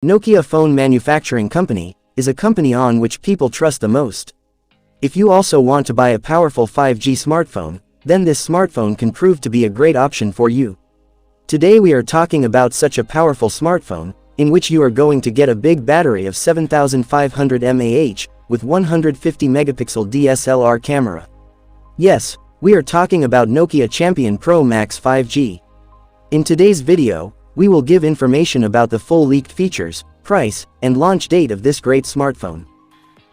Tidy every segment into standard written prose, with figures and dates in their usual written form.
Nokia Phone Manufacturing Company is a company on which people trust the most. If you also want to buy a powerful 5G smartphone, then this smartphone can prove to be a great option for you. Today we are talking about such a powerful smartphone, in which you are going to get a big battery of 7500 mAh, with 150 megapixel DSLR camera. Yes, we are talking about Nokia Champion Pro Max 5G. In today's video, we will give information about the full leaked features, price, and launch date of this great smartphone.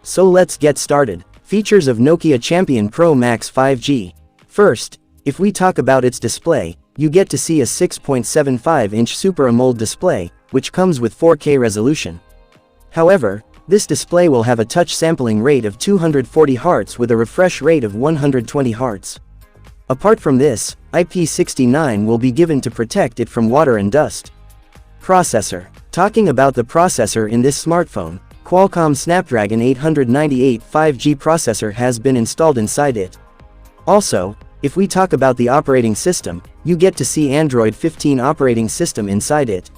So let's get started. Features of Nokia Champion Pro Max 5G. First, if we talk about its display, you get to see a 6.75-inch Super AMOLED display, which comes with 4K resolution. However, this display will have a touch sampling rate of 240 Hz with a refresh rate of 120 Hz. Apart from this, IP69 will be given to protect it from water and dust. Processor. Talking about the processor in this smartphone, Qualcomm Snapdragon 898 5G processor has been installed inside it. Also, if we talk about the operating system, you get to see Android 15 operating system inside it.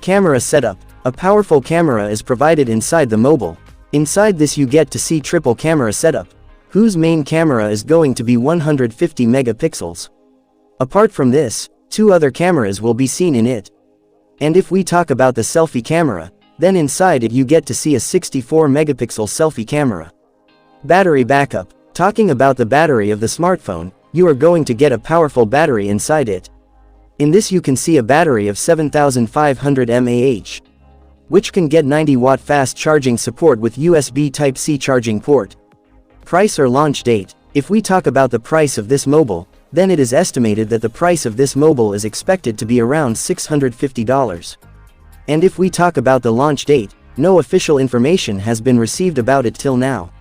Camera setup. A powerful camera is provided inside the mobile. Inside this you get to see triple camera setup, whose main camera is going to be 150 megapixels. Apart from this, two other cameras will be seen in it. And if we talk about the selfie camera, then inside it you get to see a 64 megapixel selfie camera. Battery backup. Talking about the battery of the smartphone, you are going to get a powerful battery inside it. In this you can see a battery of 7500 mAh, which can get 90-watt fast charging support with USB Type-C charging port. Price or launch date. If we talk about the price of this mobile, then it is estimated that the price of this mobile is expected to be around $650. And if we talk about the launch date, no official information has been received about it till now.